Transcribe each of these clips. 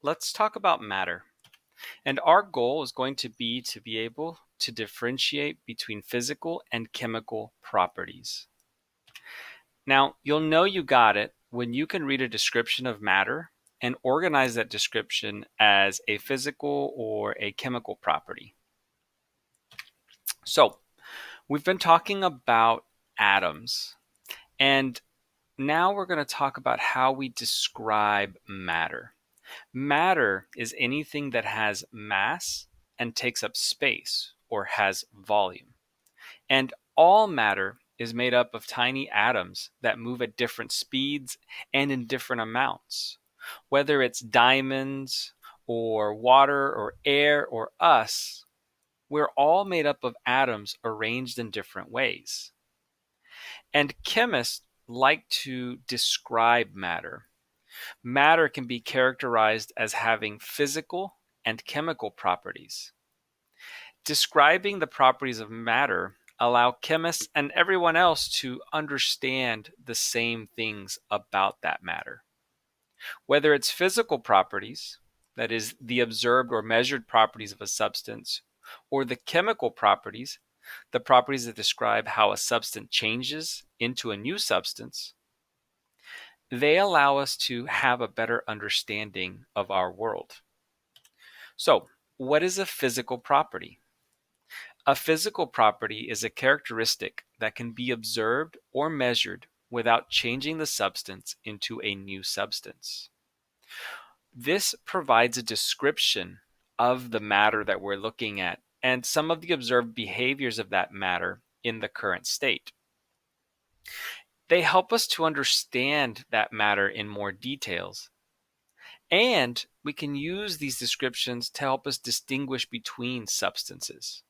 let's talk about matter. And our goal is going to be able to differentiate between physical and chemical properties. Now, you'll know you got it when you can read a description of matter and organize that description as a physical or a chemical property. So, we've been talking about atoms, and now we're going to talk about how we describe matter. Matter is anything that has mass and takes up space or has volume. And all matter is made up of tiny atoms that move at different speeds and in different amounts. Whether it's diamonds or water or air or us, we're all made up of atoms arranged in different ways. And chemists like to describe matter. Matter can be characterized as having physical and chemical properties. Describing the properties of matter allow chemists and everyone else to understand the same things about that matter. Whether it's physical properties, that is, the observed or measured properties of a substance, or the chemical properties, the properties that describe how a substance changes into a new substance, they allow us to have a better understanding of our world. So, what is a physical property? A physical property is a characteristic that can be observed or measured without changing the substance into a new substance. This provides a description of the matter that we're looking at and some of the observed behaviors of that matter in the current state. They help us to understand that matter in more details. And we can use these descriptions to help us distinguish between substances.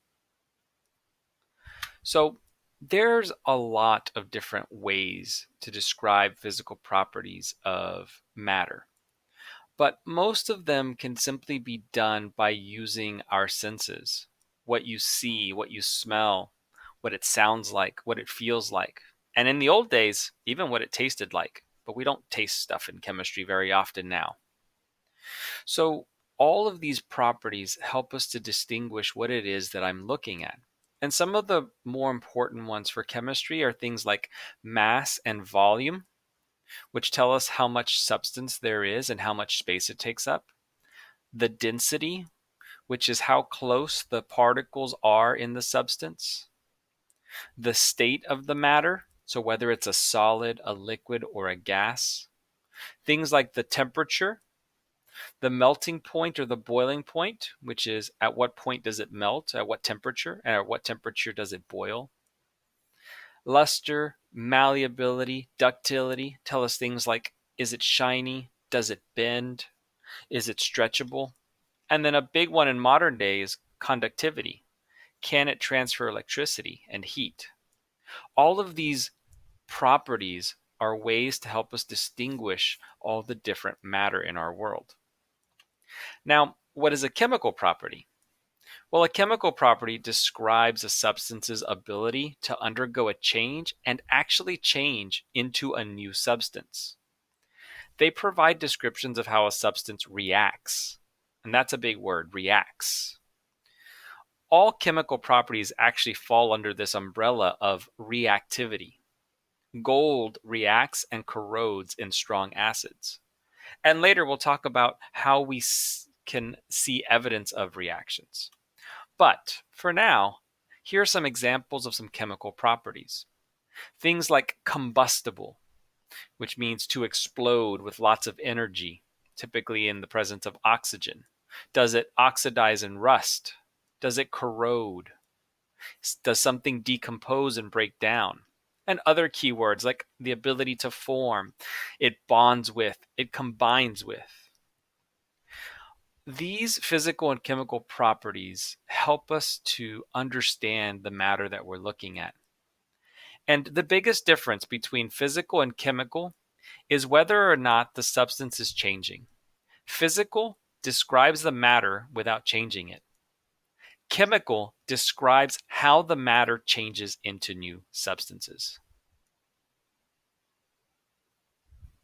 So there's a lot of different ways to describe physical properties of matter, but most of them can simply be done by using our senses. What you see, what you smell, what it sounds like, what it feels like. And in the old days, even what it tasted like. But we don't taste stuff in chemistry very often now. So all of these properties help us to distinguish what it is that I'm looking at. And some of the more important ones for chemistry are things like mass and volume, which tell us how much substance there is and how much space it takes up. The density, which is how close the particles are in the substance. The state of the matter, so whether it's a solid, a liquid, or a gas. Things like the temperature, the melting point or the boiling point, which is at what point does it melt, at what temperature, and at what temperature does it boil. Luster, malleability, ductility tell us things like, is it shiny, does it bend, is it stretchable? And then a big one in modern day is conductivity. Can it transfer electricity and heat? All of these properties are ways to help us distinguish all the different matter in our world. Now, what is a chemical property? Well, a chemical property describes a substance's ability to undergo a change and actually change into a new substance. They provide descriptions of how a substance reacts, and that's a big word, reacts. All chemical properties actually fall under this umbrella of reactivity. Gold reacts and corrodes in strong acids. And later we'll talk about how we can see evidence of reactions. But for now, here are some examples of some chemical properties. Things like combustible, which means to explode with lots of energy, typically in the presence of oxygen. Does it oxidize and rust? Does it corrode? Does something decompose and break down? And other keywords like the ability to form, it bonds with, it combines with. These physical and chemical properties help us to understand the matter that we're looking at. And the biggest difference between physical and chemical is whether or not the substance is changing. Physical describes the matter without changing it. Chemical describes how the matter changes into new substances.